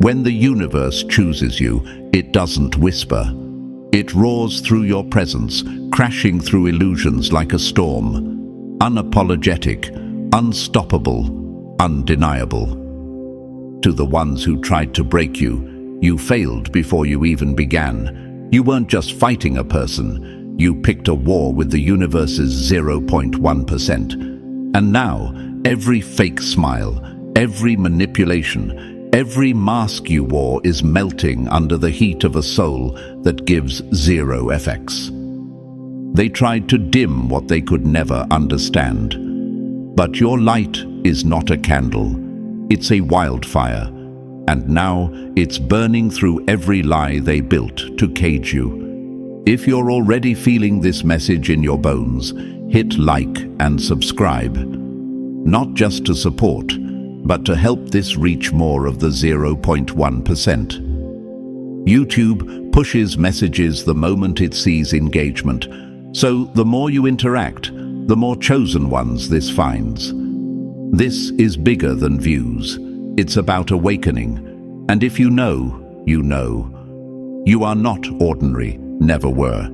When the universe chooses you, it doesn't whisper. It roars through your presence, crashing through illusions like a storm. Unapologetic, unstoppable, undeniable. To the ones who tried to break you, you failed before you even began. You weren't just fighting a person, you picked a war with the universe's 0.1%. And now, every fake smile, every manipulation, every mask you wore is melting under the heat of a soul that gives zero FX. They tried to dim what they could never understand. But your light is not a candle, it's a wildfire. And now it's burning through every lie they built to cage you. If you're already feeling this message in your bones, hit like and subscribe. Not just to support, but to help this reach more of the 0.1%. YouTube pushes messages the moment it sees engagement, so the more you interact, the more chosen ones this finds. This is bigger than views. It's about awakening. And if you know, you know. You are not ordinary, never were.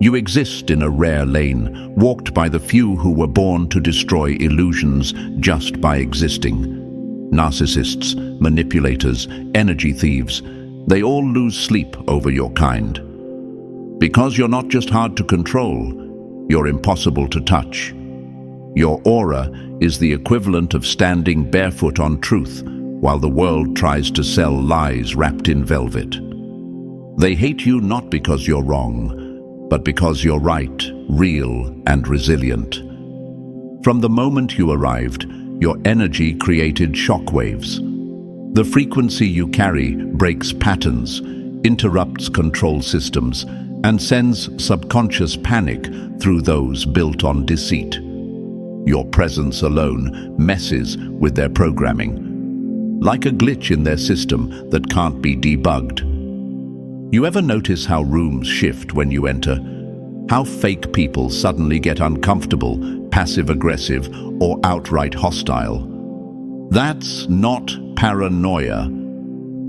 You exist in a rare lane, walked by the few who were born to destroy illusions just by existing. Narcissists, manipulators, energy thieves, they all lose sleep over your kind. Because you're not just hard to control, you're impossible to touch. Your aura is the equivalent of standing barefoot on truth while the world tries to sell lies wrapped in velvet. They hate you not because you're wrong, but because you're right, real, and resilient. From the moment you arrived, your energy created shockwaves. The frequency you carry breaks patterns, interrupts control systems, and sends subconscious panic through those built on deceit. Your presence alone messes with their programming, like a glitch in their system that can't be debugged. You ever notice how rooms shift when you enter? How fake people suddenly get uncomfortable, passive-aggressive, or outright hostile? That's not paranoia.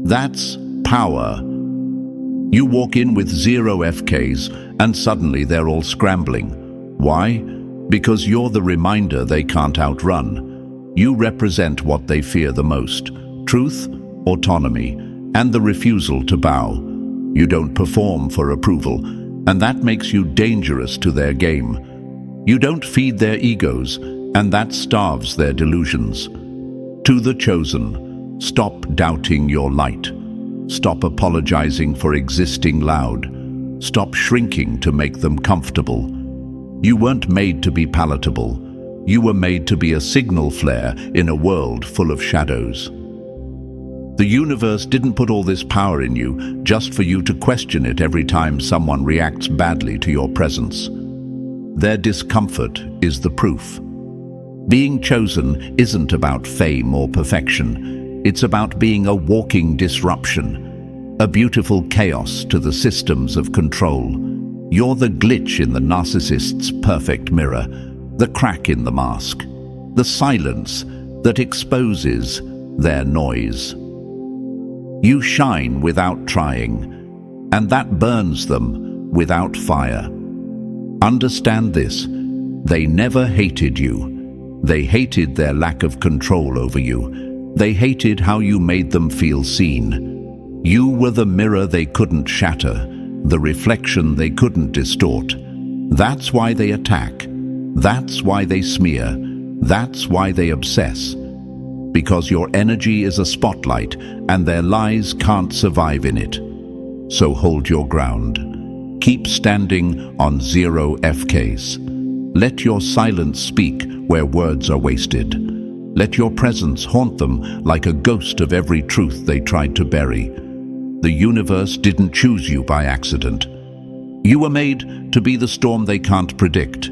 That's power. You walk in with 0 FKs, and suddenly they're all scrambling. Why? Because you're the reminder they can't outrun. You represent what they fear the most: truth, autonomy, and the refusal to bow. You don't perform for approval, and that makes you dangerous to their game. You don't feed their egos, and that starves their delusions. To the chosen, stop doubting your light. Stop apologizing for existing loud. Stop shrinking to make them comfortable. You weren't made to be palatable. You were made to be a signal flare in a world full of shadows. The universe didn't put all this power in you just for you to question it every time someone reacts badly to your presence. Their discomfort is the proof. Being chosen isn't about fame or perfection. It's about being a walking disruption, a beautiful chaos to the systems of control. You're the glitch in the narcissist's perfect mirror, the crack in the mask, the silence that exposes their noise. You shine without trying, and that burns them without fire. Understand this: they never hated you. They hated their lack of control over you. They hated how you made them feel seen. You were the mirror they couldn't shatter, the reflection they couldn't distort. That's why they attack. That's why they smear. That's why they obsess. Because your energy is a spotlight, and their lies can't survive in it. So hold your ground. Keep standing on 0 FKs. Let your silence speak where words are wasted. Let your presence haunt them like a ghost of every truth they tried to bury. The universe didn't choose you by accident. You were made to be the storm they can't predict,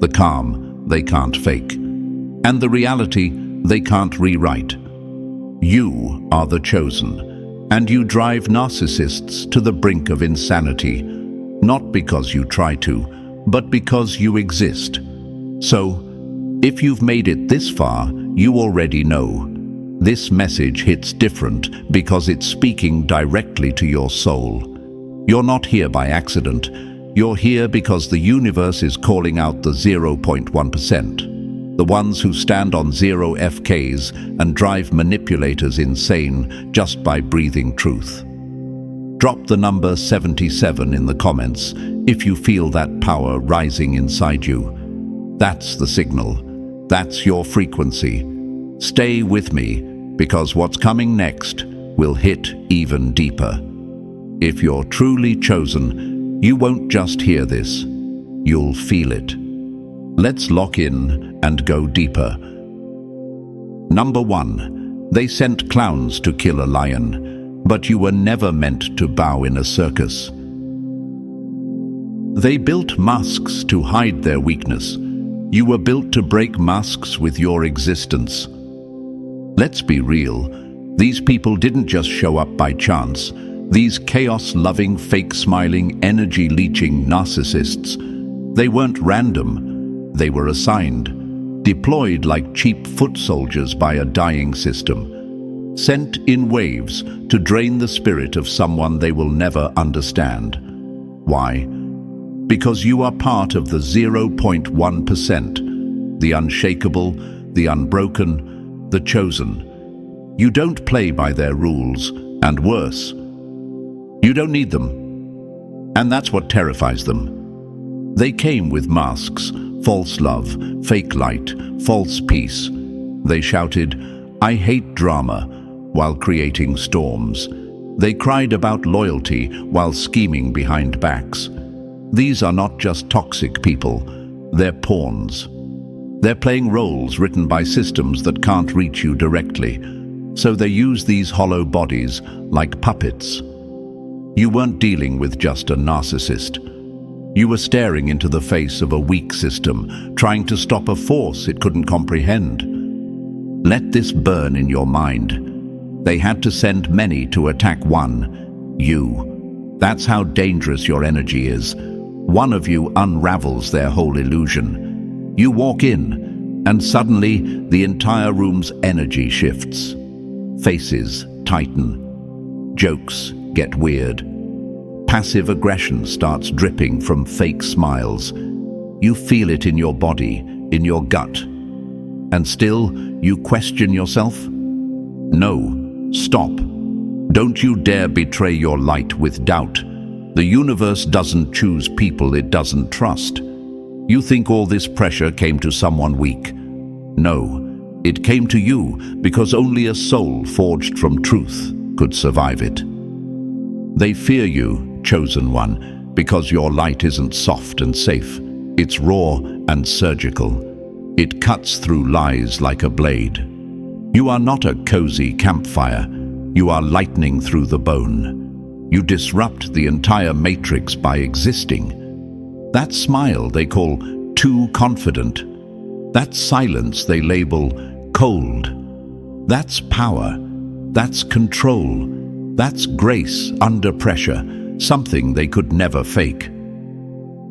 the calm they can't fake, and the reality they can't rewrite. You are the chosen, and you drive narcissists to the brink of insanity, not because you try to, but because you exist. So, if you've made it this far, you already know. This message hits different because it's speaking directly to your soul. You're not here by accident. You're here because the universe is calling out the 0.1%, the ones who stand on zero FKs and drive manipulators insane just by breathing truth. Drop the number 77 in the comments if you feel that power rising inside you. That's the signal. That's your frequency. Stay with me, because what's coming next will hit even deeper. If you're truly chosen, you won't just hear this. You'll feel it. Let's lock in and go deeper. Number 1. They sent clowns to kill a lion, but you were never meant to bow in a circus. They built masks to hide their weakness. You were built to break masks with your existence. Let's be real. These people didn't just show up by chance. These chaos-loving, fake-smiling, energy-leeching narcissists. They weren't random. They were assigned, deployed like cheap foot soldiers by a dying system, sent in waves to drain the spirit of someone they will never understand. Why? Because you are part of the 0.1%, the unshakable, the unbroken, the chosen. You don't play by their rules, and worse, you don't need them. And that's what terrifies them. They came with masks, false love, fake light, false peace. They shouted, "I hate drama," while creating storms. They cried about loyalty while scheming behind backs. These are not just toxic people, they're pawns. They're playing roles written by systems that can't reach you directly, so they use these hollow bodies like puppets. You weren't dealing with just a narcissist. You were staring into the face of a weak system, trying to stop a force it couldn't comprehend. Let this burn in your mind. They had to send many to attack one, you. That's how dangerous your energy is. One of you unravels their whole illusion. You walk in, and suddenly the entire room's energy shifts. Faces tighten. Jokes get weird. Passive aggression starts dripping from fake smiles. You feel it in your body, in your gut. And still, you question yourself? No, stop. Don't you dare betray your light with doubt. The universe doesn't choose people it doesn't trust. You think all this pressure came to someone weak. No, it came to you because only a soul forged from truth could survive it. They fear you, chosen one, because your light isn't soft and safe. It's raw and surgical. It cuts through lies like a blade. You are not a cozy campfire. You are lightning through the bone. You disrupt the entire matrix by existing. That smile they call too confident. That silence they label cold. That's power. That's control. That's grace under pressure, something they could never fake.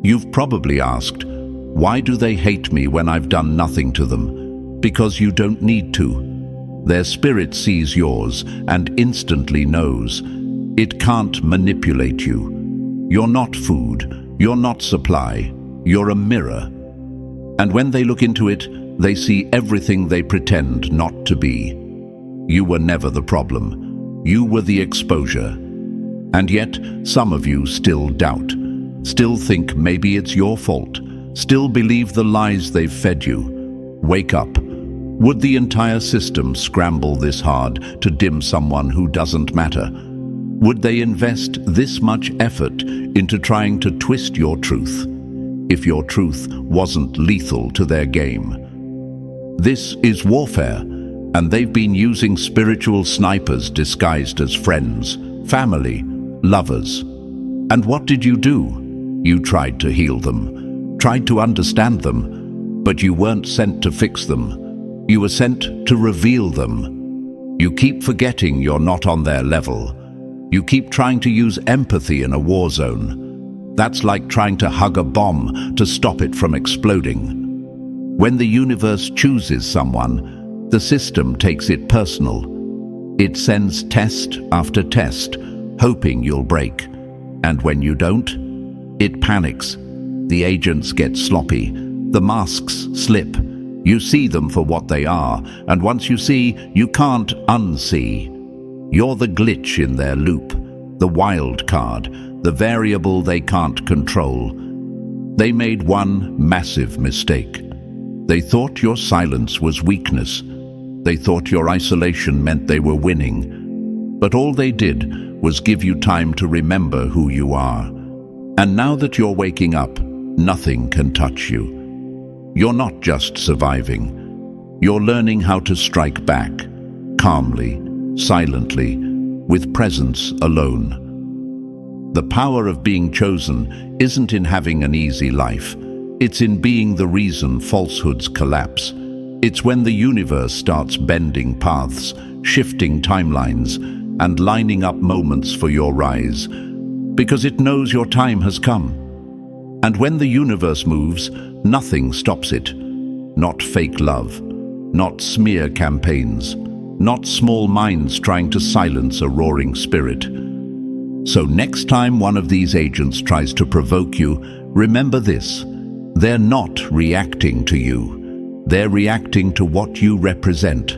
You've probably asked, why do they hate me when I've done nothing to them? Because you don't need to. Their spirit sees yours and instantly knows. It can't manipulate you. You're not food. You're not supply. You're a mirror. And when they look into it, they see everything they pretend not to be. You were never the problem. You were the exposure. And yet, some of you still doubt. Still think maybe it's your fault. Still believe the lies they've fed you. Wake up. Would the entire system scramble this hard to dim someone who doesn't matter? Would they invest this much effort into trying to twist your truth, if your truth wasn't lethal to their game? This is warfare, and they've been using spiritual snipers disguised as friends, family, lovers. And what did you do? You tried to heal them, tried to understand them, but you weren't sent to fix them. You were sent to reveal them. You keep forgetting you're not on their level. You keep trying to use empathy in a war zone. That's like trying to hug a bomb to stop it from exploding. When the universe chooses someone, The system takes it personal. It sends test after test, hoping you'll break. And when you don't, it panics. The agents get sloppy. The masks slip. You see them for what they are, and once you see, you can't unsee. You're the glitch in their loop, the wild card, the variable they can't control. They made one massive mistake. They thought your silence was weakness. They thought your isolation meant they were winning. But all they did was give you time to remember who you are. And now that you're waking up, nothing can touch you. You're not just surviving. You're learning how to strike back, calmly, silently, with presence alone. The power of being chosen isn't in having an easy life. It's in being the reason falsehoods collapse. It's when the universe starts bending paths, shifting timelines, and lining up moments for your rise, because it knows your time has come. And when the universe moves, nothing stops it. Not fake love, not smear campaigns, not small minds trying to silence a roaring spirit. So next time one of these agents tries to provoke you, remember this: they're not reacting to you. They're reacting to what you represent.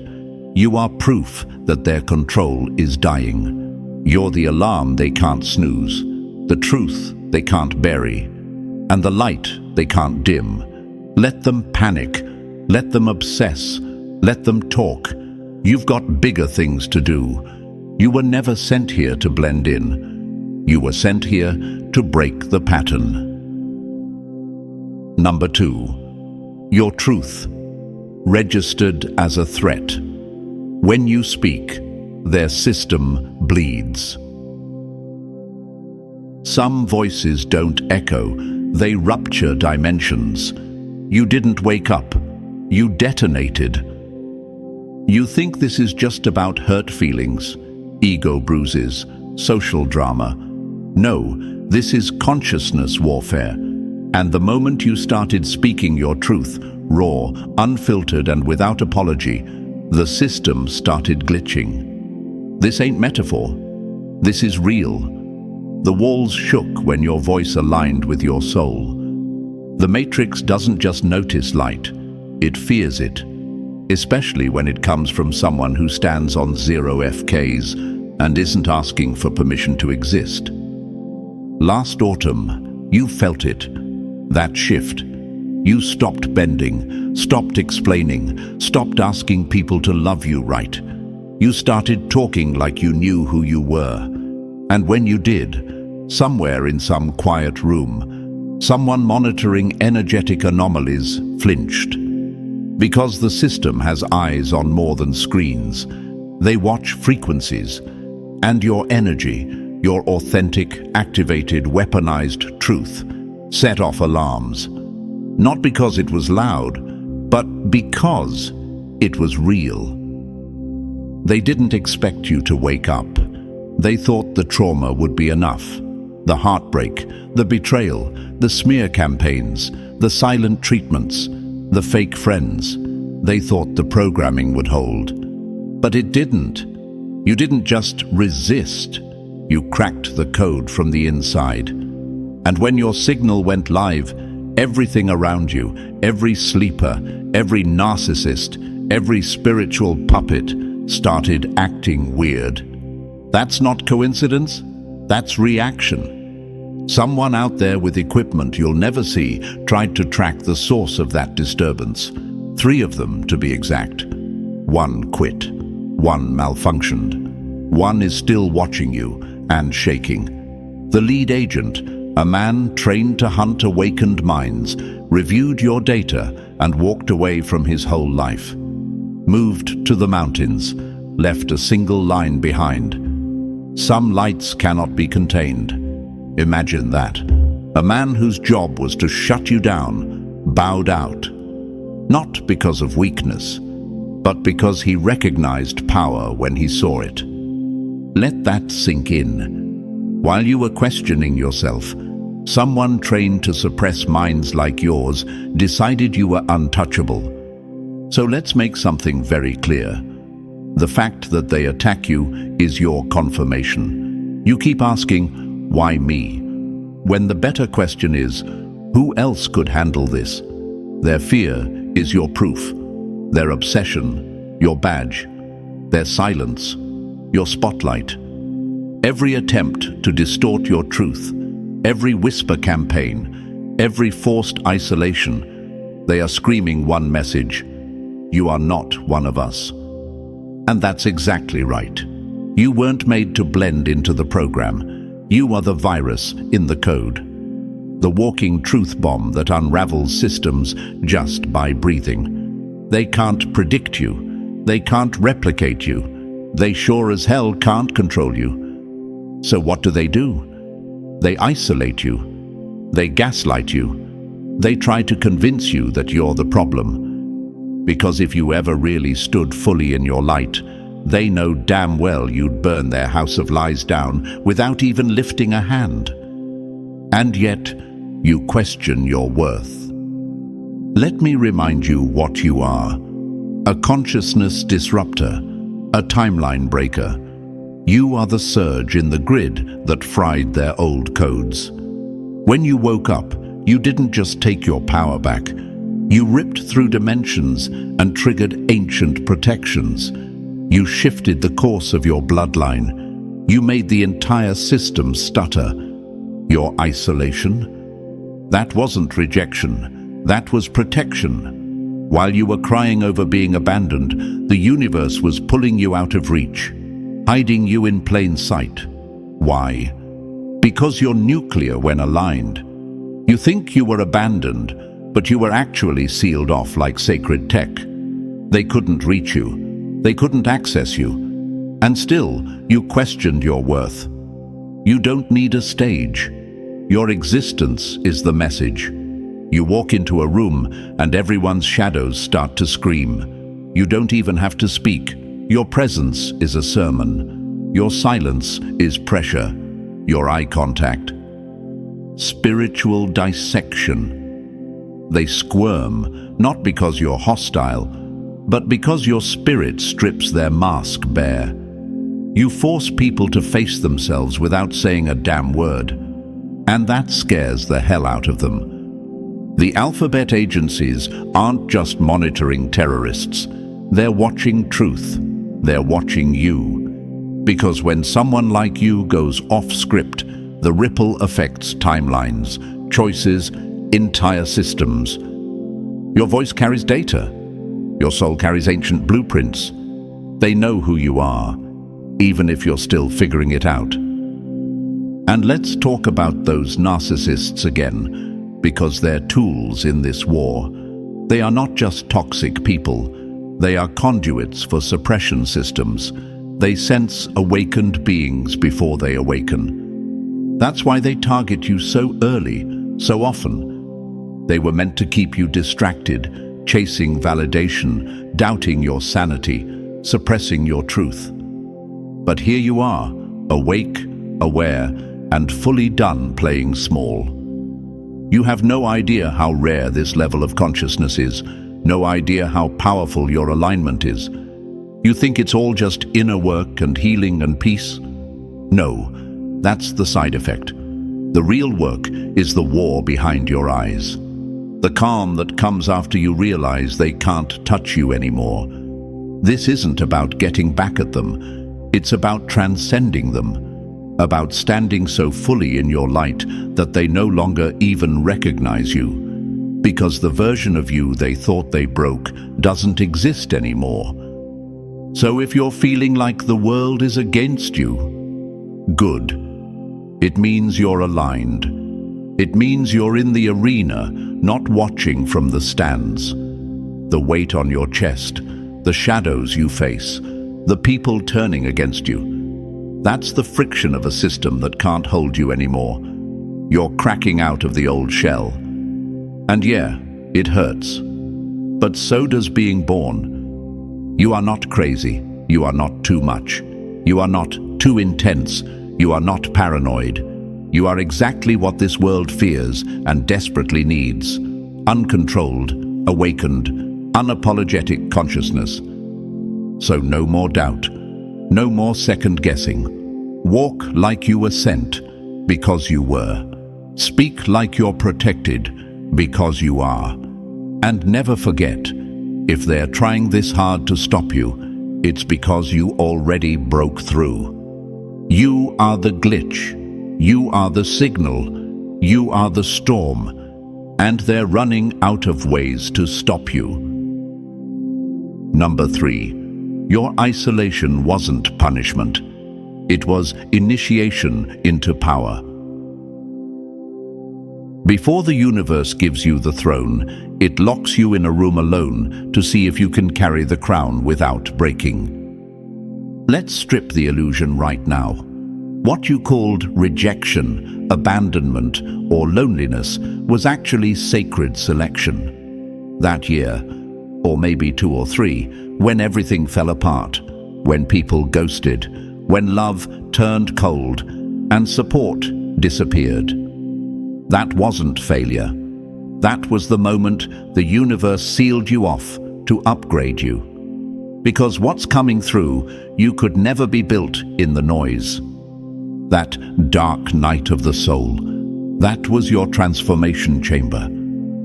You are proof that their control is dying. You're the alarm they can't snooze, the truth they can't bury, and the light they can't dim. Let them panic, let them obsess, let them talk. You've got bigger things to do. You were never sent here to blend in. You were sent here to break the pattern. Number 2, your truth, registered as a threat. When you speak, their system bleeds. Some voices don't echo, they rupture dimensions. You didn't wake up, you detonated. You think this is just about hurt feelings, ego bruises, social drama. No, this is consciousness warfare. And the moment you started speaking your truth, raw, unfiltered, and without apology, the system started glitching. This ain't metaphor. This is real. The walls shook when your voice aligned with your soul. The Matrix doesn't just notice light, it fears it, especially when it comes from someone who stands on 0 FKs and isn't asking for permission to exist. Last autumn, you felt it, that shift. You stopped bending, stopped explaining, stopped asking people to love you right. You started talking like you knew who you were. And when you did, somewhere in some quiet room, someone monitoring energetic anomalies flinched. Because the system has eyes on more than screens. They watch frequencies, and your energy, your authentic, activated, weaponized truth, set off alarms. Not because it was loud, but because it was real. They didn't expect you to wake up. They thought the trauma would be enough. The heartbreak, the betrayal, the smear campaigns, the silent treatments, the fake friends. They thought the programming would hold. But it didn't. You didn't just resist. You cracked the code from the inside. And when your signal went live, everything around you, every sleeper, every narcissist, every spiritual puppet started acting weird. That's not coincidence, that's reaction. Someone out there with equipment you'll never see tried to track the source of that disturbance. 3 of them, to be exact. 1 quit, 1 malfunctioned. 1 is still watching you and shaking. The lead agent, a man trained to hunt awakened minds, reviewed your data and walked away from his whole life. Moved to the mountains, left a single line behind. Some lights cannot be contained. Imagine that. A man whose job was to shut you down, bowed out. Not because of weakness, but because he recognized power when he saw it. Let that sink in. While you were questioning yourself, someone trained to suppress minds like yours decided you were untouchable. So let's make something very clear. The fact that they attack you is your confirmation. You keep asking, why me? When the better question is, who else could handle this? Their fear is your proof. Their obsession, your badge. Their silence, your spotlight. Every attempt to distort your truth, every whisper campaign, every forced isolation, they are screaming one message: you are not one of us. And that's exactly right. You weren't made to blend into the program. You are the virus in the code. The walking truth bomb that unravels systems just by breathing. They can't predict you. They can't replicate you. They sure as hell can't control you. So what do? They isolate you. They gaslight you. They try to convince you that you're the problem. Because if you ever really stood fully in your light, they know damn well you'd burn their house of lies down without even lifting a hand. And yet, you question your worth. Let me remind you what you are. A consciousness disruptor, a timeline breaker. You are the surge in the grid that fried their old codes. When you woke up, you didn't just take your power back. You ripped through dimensions and triggered ancient protections. You shifted the course of your bloodline. You made the entire system stutter. Your isolation? That wasn't rejection. That was protection. While you were crying over being abandoned, the universe was pulling you out of reach, hiding you in plain sight. Why? Because you're nuclear when aligned. You think you were abandoned, but you were actually sealed off like sacred tech. They couldn't reach you. They couldn't access you. And still, you questioned your worth. You don't need a stage. Your existence is the message. You walk into a room and everyone's shadows start to scream. You don't even have to speak. Your presence is a sermon. Your silence is pressure. Your eye contact. Spiritual dissection. They squirm, not because you're hostile, but because your spirit strips their mask bare. You force people to face themselves without saying a damn word, and that scares the hell out of them. The alphabet agencies aren't just monitoring terrorists. They're watching truth. They're watching you. Because when someone like you goes off script, the ripple affects timelines, choices, entire systems. Your voice carries data. Your soul carries ancient blueprints. They know who you are, even if you're still figuring it out. And let's talk about those narcissists again, because they're tools in this war. They are not just toxic people. They are conduits for suppression systems. They sense awakened beings before they awaken. That's why they target you so early, so often. They were meant to keep you distracted, chasing validation, doubting your sanity, suppressing your truth. But here you are, awake, aware, and fully done playing small. You have no idea how rare this level of consciousness is, no idea how powerful your alignment is. You think it's all just inner work and healing and peace? No, that's the side effect. The real work is the war behind your eyes. The calm that comes after you realize they can't touch you anymore. This isn't about getting back at them. It's about transcending them. About standing so fully in your light that they no longer even recognize you. Because the version of you they thought they broke doesn't exist anymore. So if you're feeling like the world is against you, good. It means you're aligned. It means you're in the arena, not watching from the stands. The weight on your chest, the shadows you face, the people turning against you. That's the friction of a system that can't hold you anymore. You're cracking out of the old shell. And yeah, it hurts. But so does being born. You are not crazy. You are not too much. You are not too intense. You are not paranoid. You are exactly what this world fears and desperately needs. Uncontrolled, awakened, unapologetic consciousness. So no more doubt, no more second guessing. Walk like you were sent, because you were. Speak like you're protected, because you are. And never forget, if they're trying this hard to stop you, it's because you already broke through. You are the glitch. You are the signal. You are the storm. And they're running out of ways to stop you. Number 3. Your isolation wasn't punishment. It was initiation into power. Before the universe gives you the throne, it locks you in a room alone to see if you can carry the crown without breaking. Let's strip the illusion right now. What you called rejection, abandonment, or loneliness was actually sacred selection. That year, or maybe 2 or 3, when everything fell apart, when people ghosted, when love turned cold, and support disappeared. That wasn't failure. That was the moment the universe sealed you off to upgrade you. Because what's coming through, you could never be built in the noise. That dark night of the soul, that was your transformation chamber.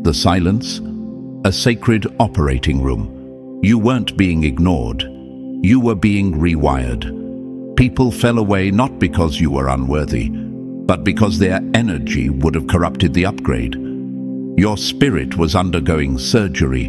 The silence, a sacred operating room. You weren't being ignored. You were being rewired. People fell away not because you were unworthy, but because their energy would have corrupted the upgrade. Your spirit was undergoing surgery,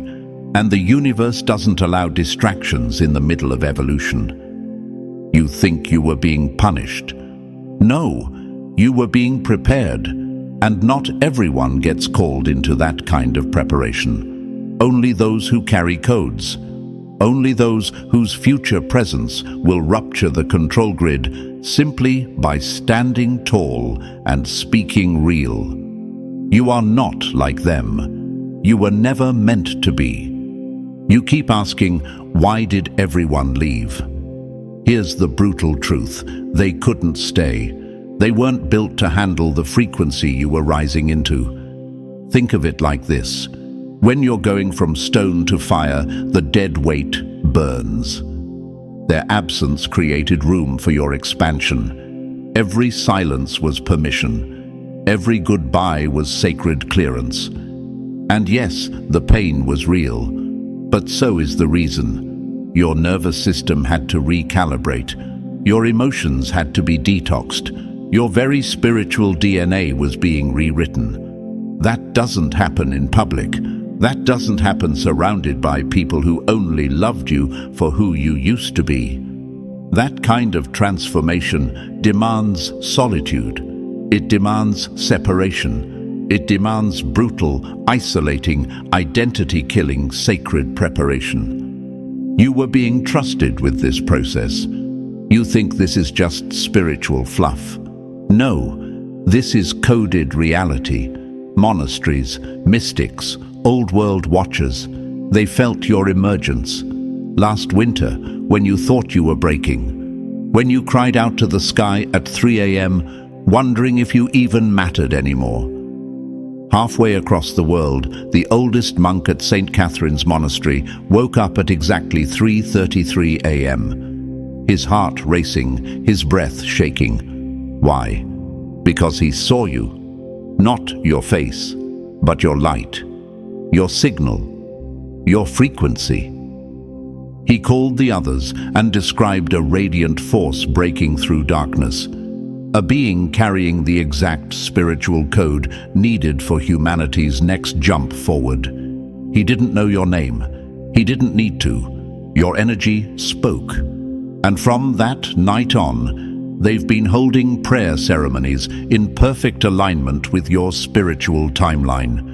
and the universe doesn't allow distractions in the middle of evolution. You think you were being punished. No, you were being prepared, and not everyone gets called into that kind of preparation. Only those who carry codes. Only those whose future presence will rupture the control grid simply by standing tall and speaking real. You are not like them. You were never meant to be. You keep asking, why did everyone leave? Here's the brutal truth. They couldn't stay. They weren't built to handle the frequency you were rising into. Think of it like this. When you're going from stone to fire, the dead weight burns. Their absence created room for your expansion. Every silence was permission. Every goodbye was sacred clearance. And yes, the pain was real, but so is the reason. Your nervous system had to recalibrate. Your emotions had to be detoxed. Your very spiritual DNA was being rewritten. That doesn't happen in public. That doesn't happen surrounded by people who only loved you for who you used to be. That kind of transformation demands solitude. It demands separation. It demands brutal, isolating, identity-killing, sacred preparation. You were being trusted with this process. You think this is just spiritual fluff. No, this is coded reality. Monasteries, mystics, old world watchers, they felt your emergence. Last winter, when you thought you were breaking. When you cried out to the sky at 3 a.m., wondering if you even mattered anymore. Halfway across the world, the oldest monk at St. Catherine's Monastery woke up at exactly 3:33 a.m. His heart racing, his breath shaking. Why? Because he saw you. Not your face, but your light. Your signal, your frequency. He called the others and described a radiant force breaking through darkness, a being carrying the exact spiritual code needed for humanity's next jump forward. He didn't know your name. He didn't need to. Your energy spoke. And from that night on, they've been holding prayer ceremonies in perfect alignment with your spiritual timeline.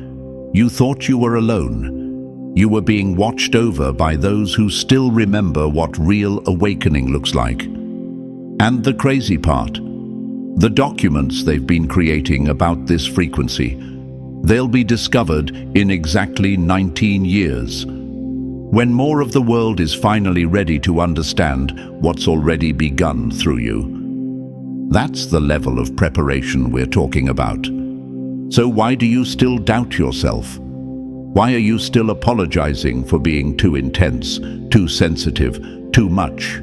You thought you were alone. You were being watched over by those who still remember what real awakening looks like. And the crazy part, the documents they've been creating about this frequency, they'll be discovered in exactly 19 years. When more of the world is finally ready to understand what's already begun through you. That's the level of preparation we're talking about. So why do you still doubt yourself? Why are you still apologizing for being too intense, too sensitive, too much?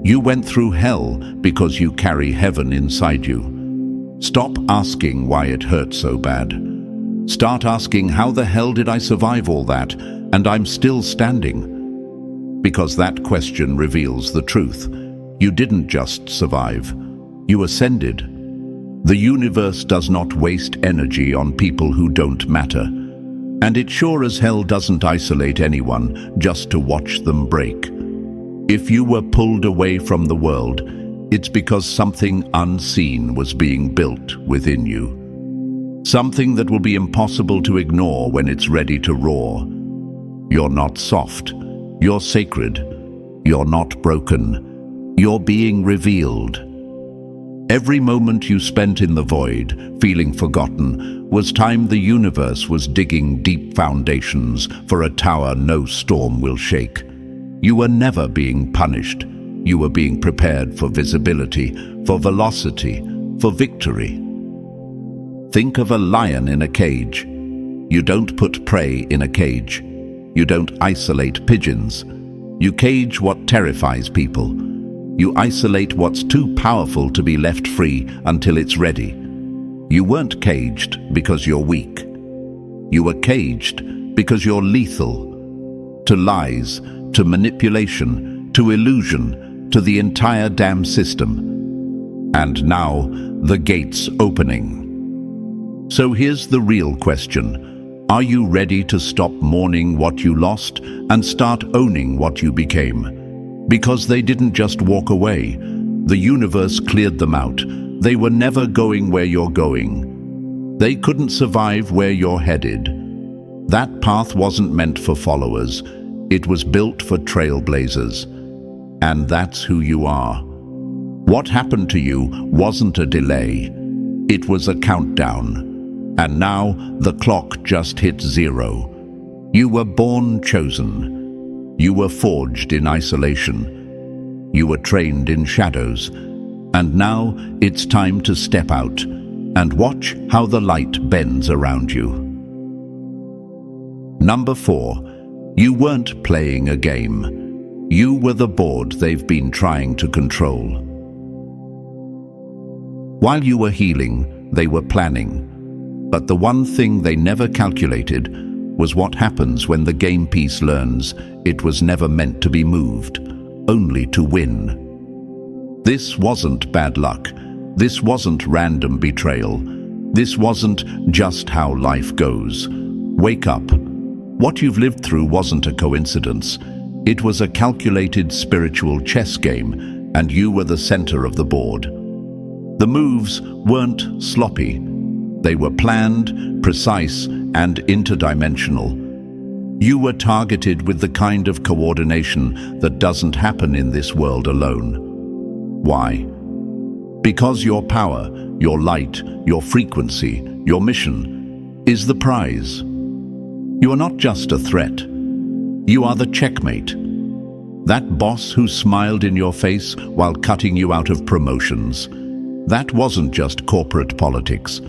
You went through hell because you carry heaven inside you. Stop asking why it hurt so bad. Start asking, how the hell did I survive all that, and I'm still standing? Because that question reveals the truth. You didn't just survive. You ascended. The universe does not waste energy on people who don't matter. And it sure as hell doesn't isolate anyone just to watch them break. If you were pulled away from the world, it's because something unseen was being built within you. Something that will be impossible to ignore when it's ready to roar. You're not soft. You're sacred. You're not broken. You're being revealed. Every moment you spent in the void, feeling forgotten, was time the universe was digging deep foundations for a tower no storm will shake. You were never being punished. You were being prepared for visibility, for velocity, for victory. Think of a lion in a cage. You don't put prey in a cage. You don't isolate pigeons. You cage what terrifies people. You isolate what's too powerful to be left free until it's ready. You weren't caged because you're weak. You were caged because you're lethal. To lies, to manipulation, to illusion, to the entire damn system. And now, the gate's opening. So here's the real question. Are you ready to stop mourning what you lost and start owning what you became? Because they didn't just walk away. The universe cleared them out. They were never going where you're going. They couldn't survive where you're headed. That path wasn't meant for followers. It was built for trailblazers. And that's who you are. What happened to you wasn't a delay. It was a countdown. And now the clock just hit 0. You were born chosen. You were forged in isolation. You were trained in shadows. And now it's time to step out and watch how the light bends around you. Number 4, you weren't playing a game. You were the board they've been trying to control. While you were healing, they were planning. But the one thing they never calculated was what happens when the game piece learns it was never meant to be moved, only to win. This wasn't bad luck. This wasn't random betrayal. This wasn't just how life goes. Wake up. What you've lived through wasn't a coincidence. It was a calculated spiritual chess game, and you were the center of the board. The moves weren't sloppy. They were planned, precise, and interdimensional. You were targeted with the kind of coordination that doesn't happen in this world alone. Why? Because your power, your light, your frequency, your mission is the prize. You are not just a threat. You are the checkmate. That boss who smiled in your face while cutting you out of promotions. That wasn't just corporate politics.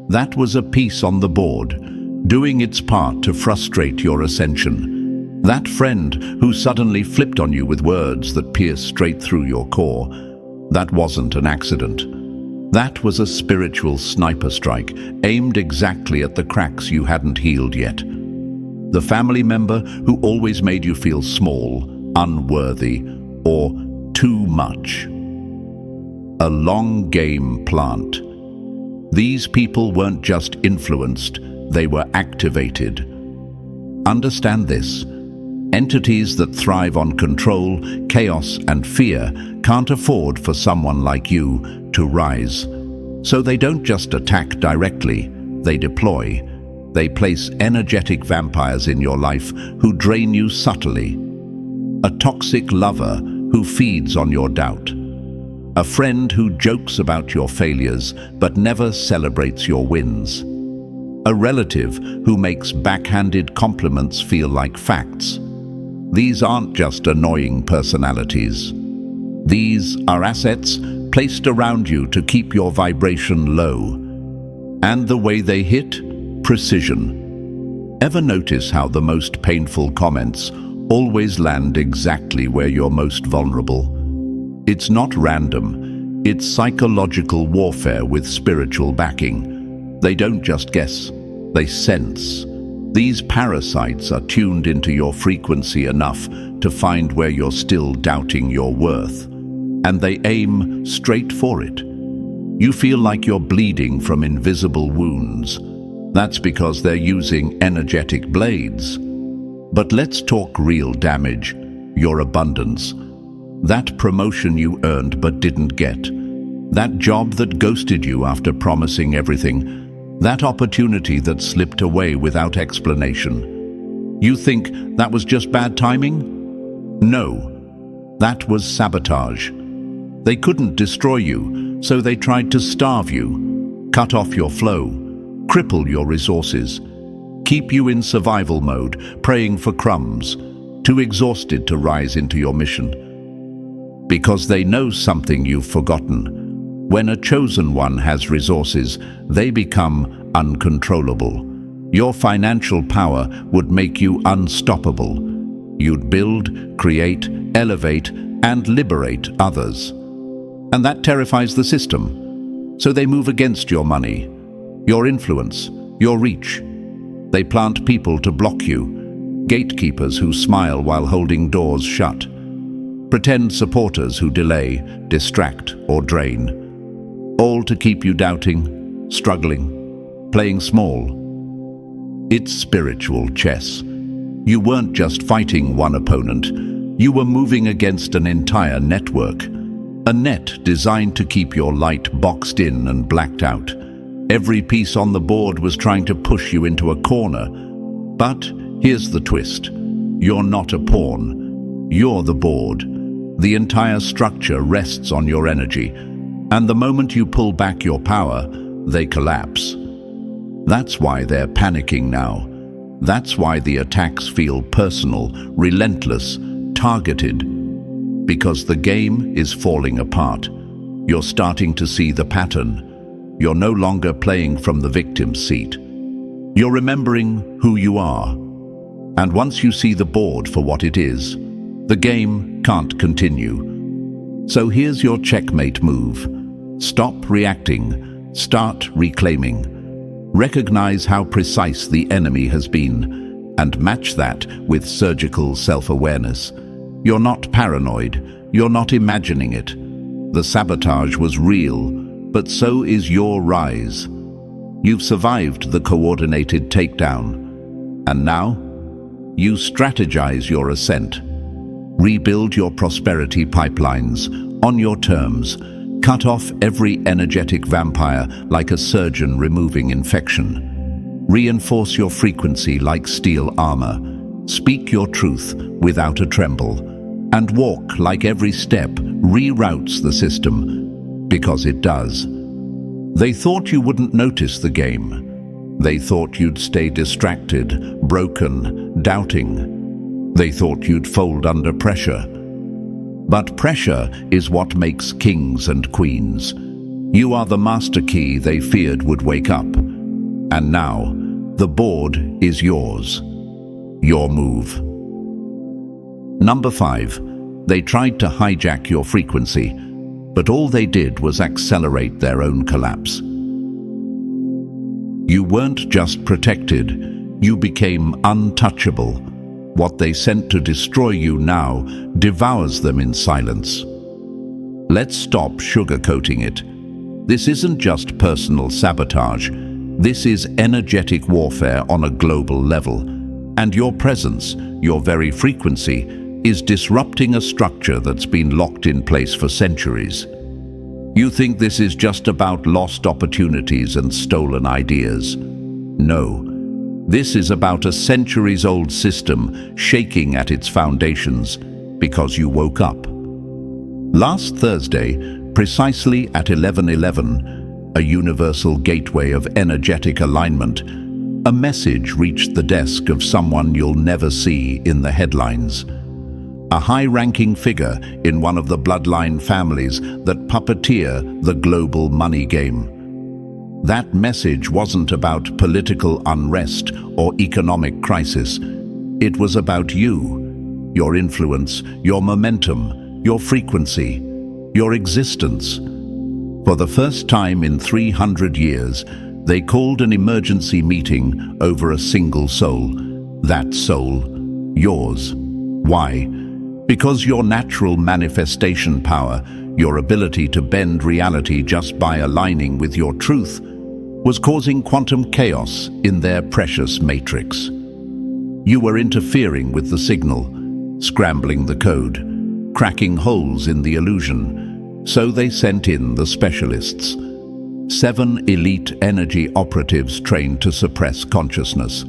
That was a piece on the board, doing its part to frustrate your ascension. That friend who suddenly flipped on you with words that pierced straight through your core. That wasn't an accident. That was a spiritual sniper strike, aimed exactly at the cracks you hadn't healed yet. The family member who always made you feel small, unworthy, or too much. A long game plant. These people weren't just influenced, they were activated. Understand this. Entities that thrive on control, chaos, and fear can't afford for someone like you to rise. So they don't just attack directly, they deploy. They place energetic vampires in your life who drain you subtly. A toxic lover who feeds on your doubt. A friend who jokes about your failures but never celebrates your wins. A relative who makes backhanded compliments feel like facts. These aren't just annoying personalities. These are assets placed around you to keep your vibration low. And the way they hit? Precision. Ever notice how the most painful comments always land exactly where you're most vulnerable? It's not random, it's psychological warfare with spiritual backing. They don't just guess, they sense. These parasites are tuned into your frequency enough to find where you're still doubting your worth, and they aim straight for it. You feel like you're bleeding from invisible wounds. That's because they're using energetic blades. But let's talk real damage, your abundance. That promotion you earned but didn't get. That job that ghosted you after promising everything. That opportunity that slipped away without explanation. You think that was just bad timing? No, that was sabotage. They couldn't destroy you, so they tried to starve you, cut off your flow, cripple your resources, keep you in survival mode, praying for crumbs, too exhausted to rise into your mission. Because they know something you've forgotten. When a chosen one has resources, they become uncontrollable. Your financial power would make you unstoppable. You'd build, create, elevate, and liberate others. And that terrifies the system. So they move against your money, your influence, your reach. They plant people to block you, gatekeepers who smile while holding doors shut, pretend supporters who delay, distract, or drain, all to keep you doubting, struggling, playing small. It's spiritual chess. You weren't just fighting one opponent, you were moving against an entire network. A net designed to keep your light boxed in and blacked out. Every piece on the board was trying to push you into a corner. But here's the twist. You're not a pawn. You're the board. The entire structure rests on your energy. And the moment you pull back your power, they collapse. That's why they're panicking now. That's why the attacks feel personal, relentless, targeted. Because the game is falling apart. You're starting to see the pattern. You're no longer playing from the victim's seat. You're remembering who you are. And once you see the board for what it is, the game can't continue. So here's your checkmate move. Stop reacting. Start reclaiming. Recognize how precise the enemy has been, and match that with surgical self-awareness. You're not paranoid. You're not imagining it. The sabotage was real, but so is your rise. You've survived the coordinated takedown. And now, you strategize your ascent. Rebuild your prosperity pipelines on your terms. Cut off every energetic vampire like a surgeon removing infection. Reinforce your frequency like steel armor. Speak your truth without a tremble. And walk like every step reroutes the system, because it does. They thought you wouldn't notice the game. They thought you'd stay distracted, broken, doubting. They thought you'd fold under pressure. But pressure is what makes kings and queens. You are the master key they feared would wake up. And now, the board is yours. Your move. Number 5. They tried to hijack your frequency, but all they did was accelerate their own collapse. You weren't just protected, you became untouchable. What they sent to destroy you now devours them in silence. Let's stop sugarcoating it. This isn't just personal sabotage. This is energetic warfare on a global level. And your presence, your very frequency, is disrupting a structure that's been locked in place for centuries. You think this is just about lost opportunities and stolen ideas. No, this is about a centuries-old system shaking at its foundations because you woke up. Last Thursday, precisely at 11:11, a universal gateway of energetic alignment, a message reached the desk of someone you'll never see in the headlines. A high-ranking figure in one of the bloodline families that puppeteer the global money game. That message wasn't about political unrest or economic crisis. It was about you, your influence, your momentum, your frequency, your existence. For the first time in 300 years, they called an emergency meeting over a single soul. That soul, yours. Why? Because your natural manifestation power, your ability to bend reality just by aligning with your truth, was causing quantum chaos in their precious matrix. You were interfering with the signal, scrambling the code, cracking holes in the illusion. So they sent in the specialists. 7 elite energy operatives trained to suppress consciousness,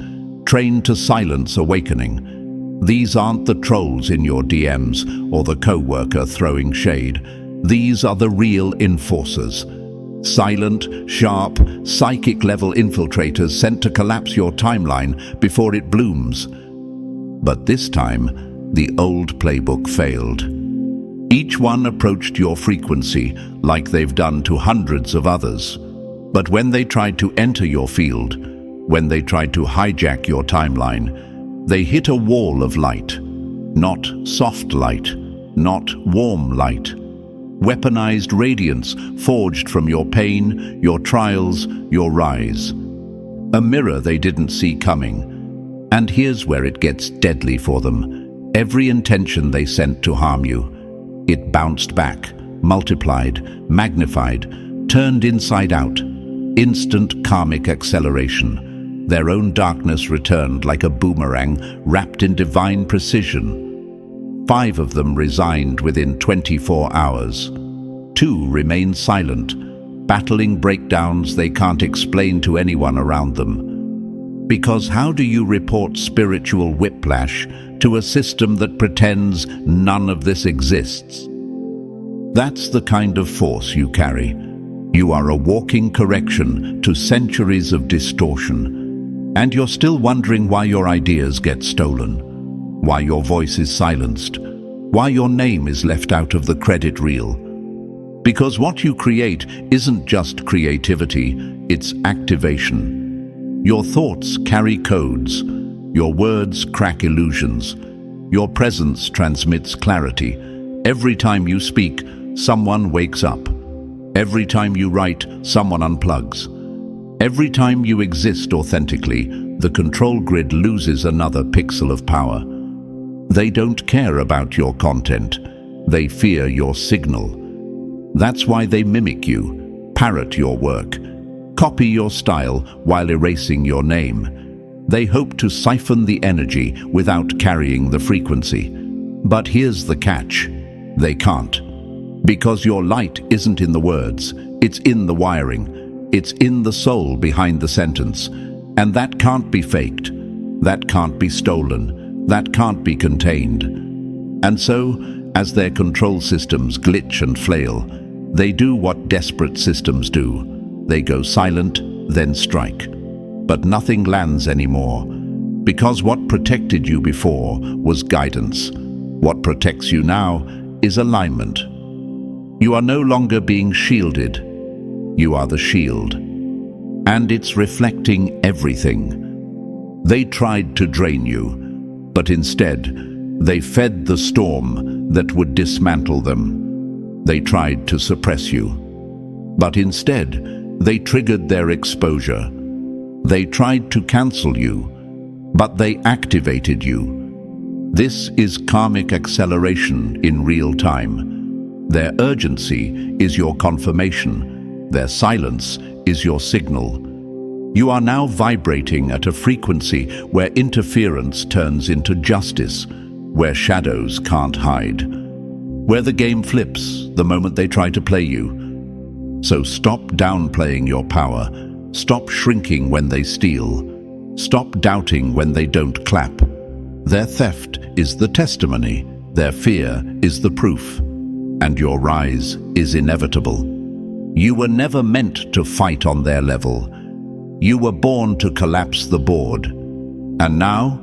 trained to silence awakening. These aren't the trolls in your DMs or the co-worker throwing shade. These are the real enforcers. Silent, sharp, psychic-level infiltrators sent to collapse your timeline before it blooms. But this time, the old playbook failed. Each one approached your frequency like they've done to hundreds of others. But when they tried to enter your field, when they tried to hijack your timeline, they hit a wall of light. Not soft light, not warm light. Weaponized radiance forged from your pain, your trials, your rise. A mirror they didn't see coming. And here's where it gets deadly for them. Every intention they sent to harm you, it bounced back, multiplied, magnified, turned inside out. Instant karmic acceleration. Their own darkness returned like a boomerang wrapped in divine precision. 5 of them resigned within 24 hours. 2 remained silent, battling breakdowns they can't explain to anyone around them. Because how do you report spiritual whiplash to a system that pretends none of this exists? That's the kind of force you carry. You are a walking correction to centuries of distortion. And you're still wondering why your ideas get stolen, why your voice is silenced, why your name is left out of the credit reel. Because what you create isn't just creativity, it's activation. Your thoughts carry codes, your words crack illusions, your presence transmits clarity. Every time you speak, someone wakes up. Every time you write, someone unplugs. Every time you exist authentically, the control grid loses another pixel of power. They don't care about your content. They fear your signal. That's why they mimic you, parrot your work, copy your style while erasing your name. They hope to siphon the energy without carrying the frequency. But here's the catch. They can't. Because your light isn't in the words, it's in the wiring. It's in the soul behind the sentence. And that can't be faked. That can't be stolen. That can't be contained. And so, as their control systems glitch and flail, they do what desperate systems do. They go silent, then strike. But nothing lands anymore. Because what protected you before was guidance. What protects you now is alignment. You are no longer being shielded. You are the shield. And it's reflecting everything. They tried to drain you, but instead, they fed the storm that would dismantle them. They tried to suppress you, but instead, they triggered their exposure. They tried to cancel you, but they activated you. This is karmic acceleration in real time. Their urgency is your confirmation. Their silence is your signal. You are now vibrating at a frequency where interference turns into justice, where shadows can't hide, where the game flips the moment they try to play you. So stop downplaying your power. Stop shrinking when they steal. Stop doubting when they don't clap. Their theft is the testimony. Their fear is the proof. And your rise is inevitable. You were never meant to fight on their level. You were born to collapse the board. And now,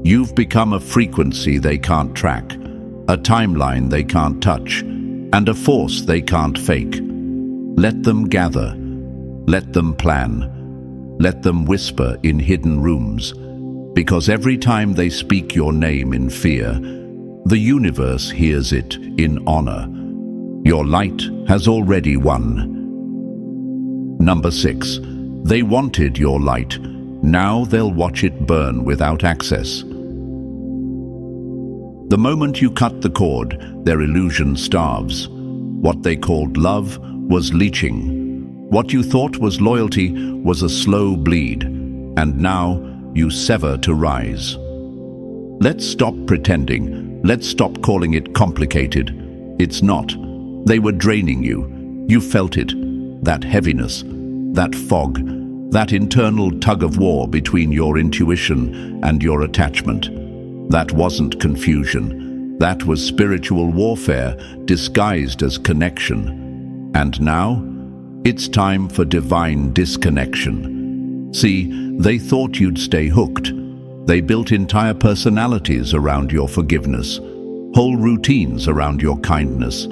you've become a frequency they can't track, a timeline they can't touch, and a force they can't fake. Let them gather. Let them plan. Let them whisper in hidden rooms, because every time they speak your name in fear, the universe hears it in honor. Your light has already won. Number 6. They wanted your light. Now they'll watch it burn without access. The moment you cut the cord, their illusion starves. What they called love was leeching. What you thought was loyalty was a slow bleed, and now you sever to rise. Let's stop pretending. Let's stop calling it complicated. It's not. They were draining you. You felt it. That heaviness, that fog, that internal tug-of-war between your intuition and your attachment. That wasn't confusion. That was spiritual warfare disguised as connection. And now, it's time for divine disconnection. See, they thought you'd stay hooked. They built entire personalities around your forgiveness, whole routines around your kindness,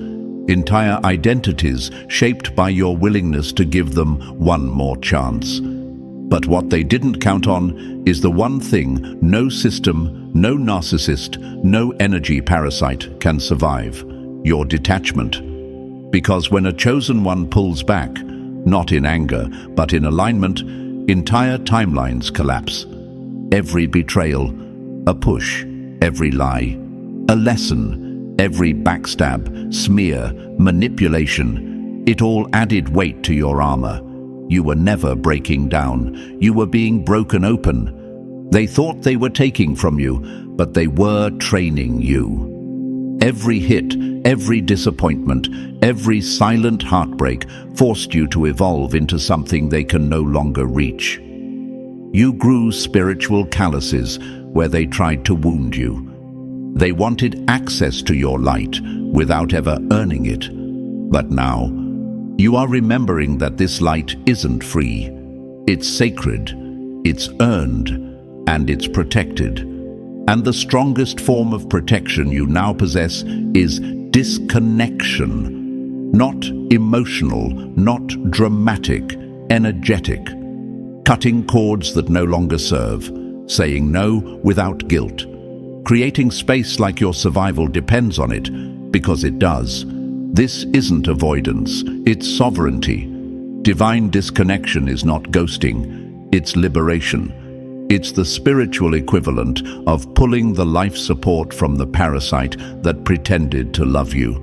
entire identities shaped by your willingness to give them one more chance. But what they didn't count on is the one thing no system, no narcissist, no energy parasite can survive: your detachment. Because when a chosen one pulls back, not in anger, but in alignment, entire timelines collapse. Every betrayal, a push, every lie, a lesson, every backstab, smear, manipulation, it all added weight to your armor. You were never breaking down. You were being broken open. They thought they were taking from you, but they were training you. Every hit, every disappointment, every silent heartbreak forced you to evolve into something they can no longer reach. You grew spiritual calluses where they tried to wound you. They wanted access to your light without ever earning it. But now, you are remembering that this light isn't free. It's sacred, it's earned, and it's protected. And the strongest form of protection you now possess is disconnection. Not emotional, not dramatic, energetic. Cutting cords that no longer serve, saying no without guilt. Creating space like your survival depends on it, because it does. This isn't avoidance, it's sovereignty. Divine disconnection is not ghosting, it's liberation. It's the spiritual equivalent of pulling the life support from the parasite that pretended to love you.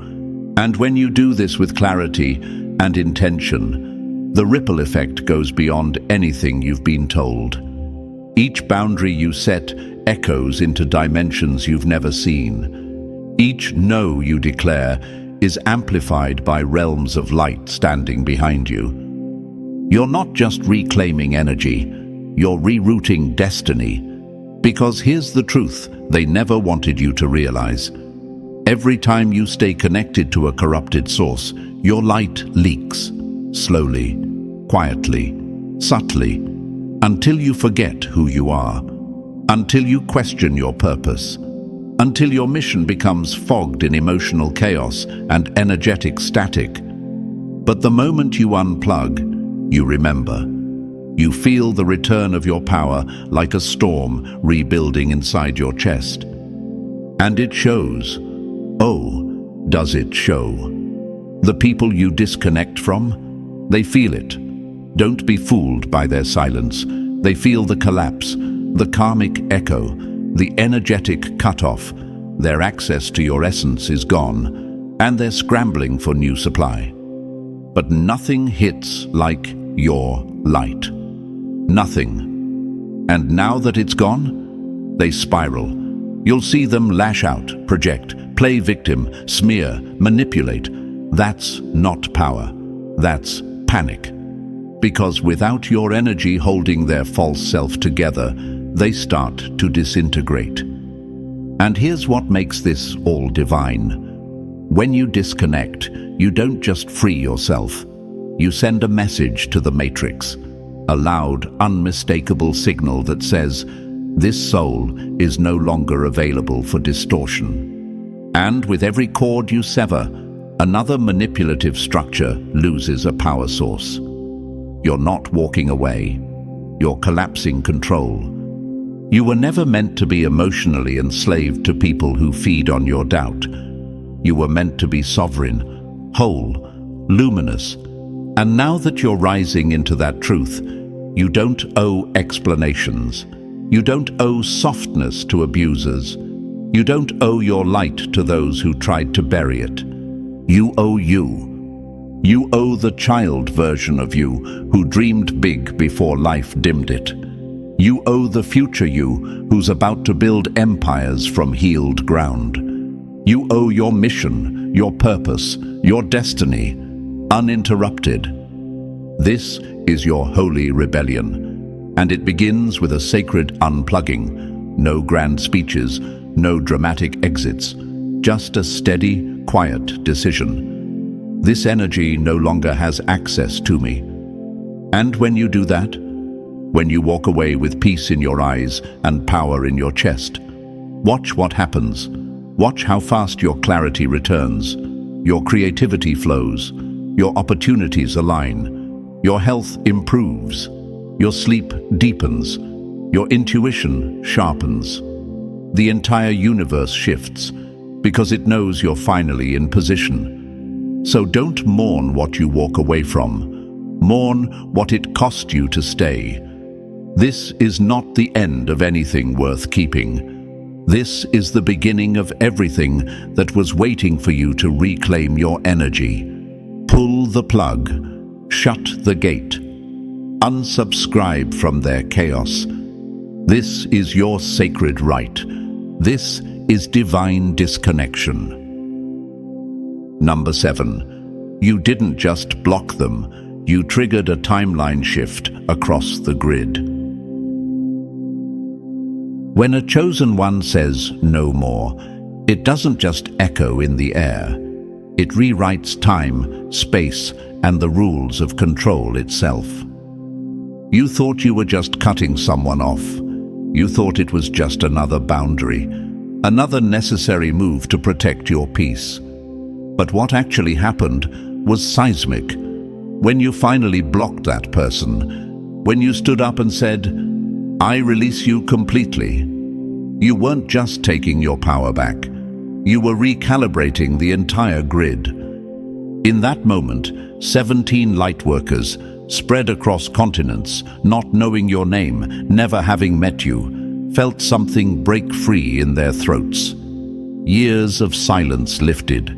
And when you do this with clarity and intention, the ripple effect goes beyond anything you've been told. Each boundary you set echoes into dimensions you've never seen. Each no you declare is amplified by realms of light standing behind you. You're not just reclaiming energy, you're rerouting destiny. Because here's the truth they never wanted you to realize. Every time you stay connected to a corrupted source, your light leaks. Slowly, quietly, subtly, until you forget who you are. Until you question your purpose. Until your mission becomes fogged in emotional chaos and energetic static. But the moment you unplug, you remember. You feel the return of your power like a storm rebuilding inside your chest. And it shows. Oh, does it show? The people you disconnect from, they feel it. Don't be fooled by their silence. They feel the collapse, the karmic echo, the energetic cutoff. Their access to your essence is gone, and they're scrambling for new supply. But nothing hits like your light. Nothing. And now that it's gone, they spiral. You'll see them lash out, project, play victim, smear, manipulate. That's not power. That's panic. Because without your energy holding their false self together, they start to disintegrate. And here's what makes this all divine. When you disconnect, you don't just free yourself. You send a message to the matrix. A loud, unmistakable signal that says, this soul is no longer available for distortion. And with every cord you sever, another manipulative structure loses a power source. You're not walking away. You're collapsing control. You were never meant to be emotionally enslaved to people who feed on your doubt. You were meant to be sovereign, whole, luminous. And now that you're rising into that truth, you don't owe explanations. You don't owe softness to abusers. You don't owe your light to those who tried to bury it. You owe you. You owe the child version of you who dreamed big before life dimmed it. You owe the future you who's about to build empires from healed ground. You owe your mission, your purpose, your destiny, uninterrupted. This is your holy rebellion, and it begins with a sacred unplugging. No grand speeches, no dramatic exits, just a steady, quiet decision. This energy no longer has access to me. And when you do that, when you walk away with peace in your eyes and power in your chest, watch what happens. Watch how fast your clarity returns, your creativity flows, your opportunities align, your health improves, your sleep deepens, your intuition sharpens. The entire universe shifts because it knows you're finally in position. So don't mourn what you walk away from. Mourn what it cost you to stay. This is not the end of anything worth keeping. This is the beginning of everything that was waiting for you to reclaim your energy. Pull the plug. Shut the gate. Unsubscribe from their chaos. This is your sacred right. This is divine disconnection. Number 7. You didn't just block them, you triggered a timeline shift across the grid. When a chosen one says no more, it doesn't just echo in the air. It rewrites time, space, and the rules of control itself. You thought you were just cutting someone off. You thought it was just another boundary, another necessary move to protect your peace. But what actually happened was seismic. When you finally blocked that person, when you stood up and said, "I release you completely," you weren't just taking your power back. You were recalibrating the entire grid. In that moment, 17 lightworkers, spread across continents, not knowing your name, never having met you, felt something break free in their throats. Years of silence lifted.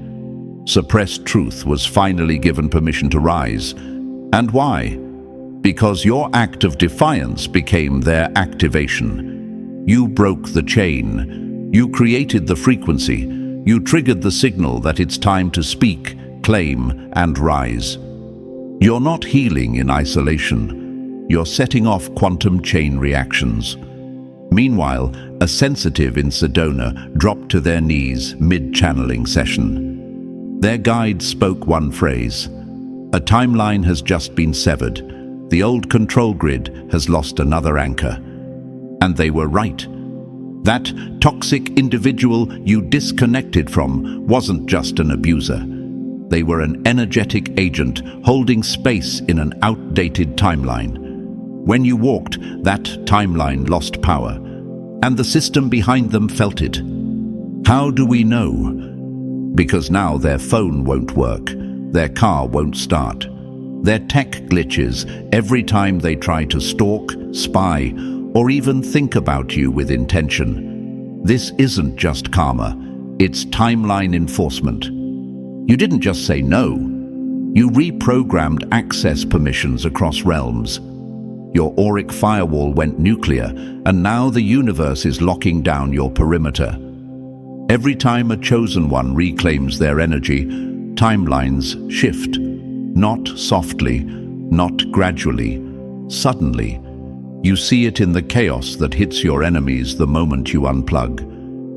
Suppressed truth was finally given permission to rise. And why? Because your act of defiance became their activation. You broke the chain. You created the frequency. You triggered the signal that it's time to speak, claim, and rise. You're not healing in isolation. You're setting off quantum chain reactions. Meanwhile, a sensitive in Sedona dropped to their knees mid-channeling session. Their guide spoke one phrase. A timeline has just been severed. The old control grid has lost another anchor. And they were right. That toxic individual you disconnected from wasn't just an abuser. They were an energetic agent holding space in an outdated timeline. When you walked, that timeline lost power, and the system behind them felt it. How do we know? Because now their phone won't work, their car won't start. Their tech glitches every time they try to stalk, spy, or even think about you with intention. This isn't just karma, it's timeline enforcement. You didn't just say no. You reprogrammed access permissions across realms. Your auric firewall went nuclear, and now the universe is locking down your perimeter. Every time a chosen one reclaims their energy, timelines shift. Not softly, not gradually, suddenly. You see it in the chaos that hits your enemies the moment you unplug.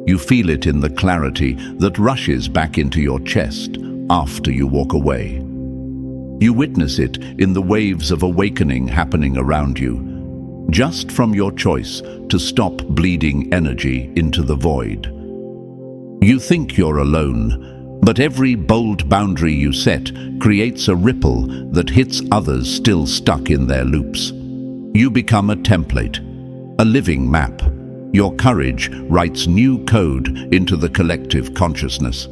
You feel it in the clarity that rushes back into your chest after you walk away. You witness it in the waves of awakening happening around you, just from your choice to stop bleeding energy into the void. You think you're alone, But every bold boundary you set creates a ripple that hits others still stuck in their loops. You become a template, a living map. Your courage writes new code into the collective consciousness.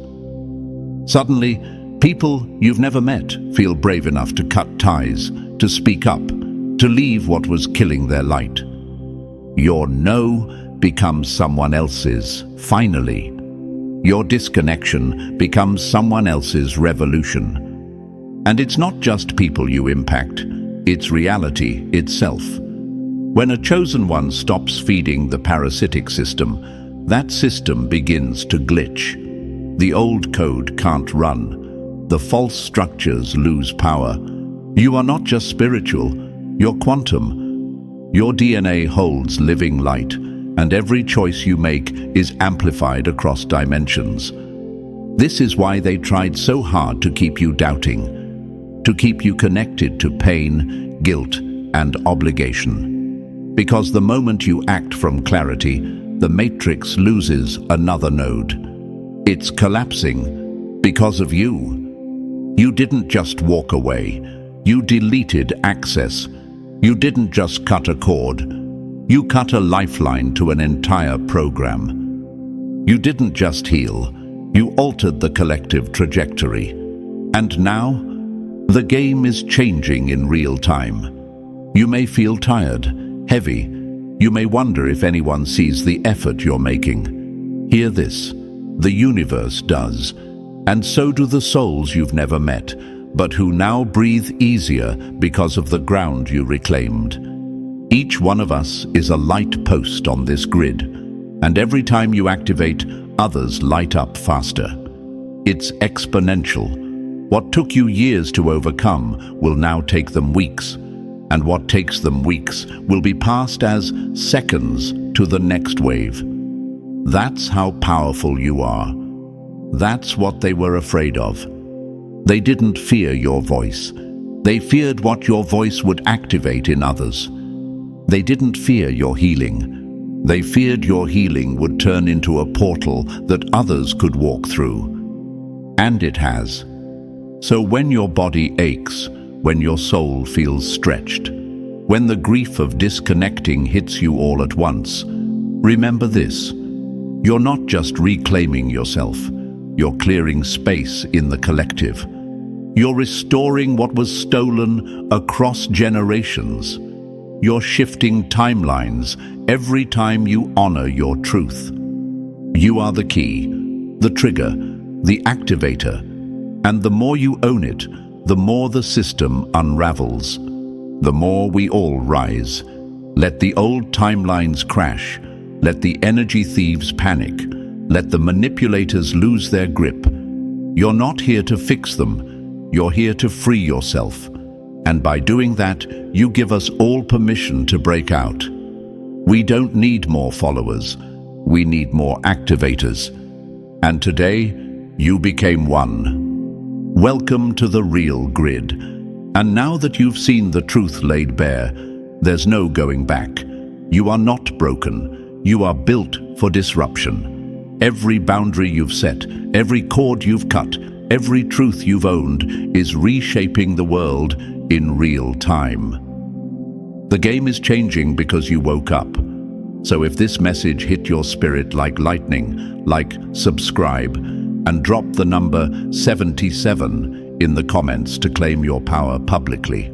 Suddenly, people you've never met feel brave enough to cut ties, to speak up, to leave what was killing their light. Your no becomes someone else's, finally. Your disconnection becomes someone else's revolution. And it's not just people you impact, it's reality itself. When a chosen one stops feeding the parasitic system, that system begins to glitch. The old code can't run. The false structures lose power. You are not just spiritual, you're quantum. Your DNA holds living light, and every choice you make is amplified across dimensions. This is why they tried so hard to keep you doubting, to keep you connected to pain, guilt, and obligation. Because the moment you act from clarity, the matrix loses another node. It's collapsing because of you. You didn't just walk away. You deleted access. You didn't just cut a cord. You cut a lifeline to an entire program. You didn't just heal. You altered the collective trajectory. And now, the game is changing in real time. You may feel tired, heavy. You may wonder if anyone sees the effort you're making. Hear this. The universe does. And so do the souls you've never met, but who now breathe easier because of the ground you reclaimed. Each one of us is a light post on this grid, and every time you activate, others light up faster. It's exponential. What took you years to overcome will now take them weeks. And what takes them weeks will be passed as seconds to the next wave. That's how powerful you are. That's what they were afraid of. They didn't fear your voice. They feared what your voice would activate in others. They didn't fear your healing. They feared your healing would turn into a portal that others could walk through. And it has. So when your body aches, when your soul feels stretched, when the grief of disconnecting hits you all at once, remember this. You're not just reclaiming yourself. You're clearing space in the collective. You're restoring what was stolen across generations. You're shifting timelines every time you honor your truth. You are the key, the trigger, the activator, and the more you own it, the more the system unravels, the more we all rise. Let the old timelines crash. Let the energy thieves panic. Let the manipulators lose their grip. You're not here to fix them. You're here to free yourself. And by doing that, you give us all permission to break out. We don't need more followers. We need more activators. And today, you became one. Welcome to the real grid. And now that you've seen the truth laid bare, there's no going back. You are not broken. You are built for disruption. Every boundary you've set, every cord you've cut, every truth you've owned is reshaping the world in real time. The game is changing because you woke up. So if this message hit your spirit like lightning, like subscribe, and drop the number 77 in the comments to claim your power publicly.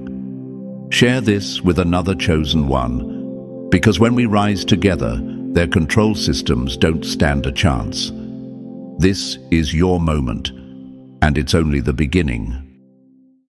Share this with another chosen one, because when we rise together, their control systems don't stand a chance. This is your moment, and it's only the beginning.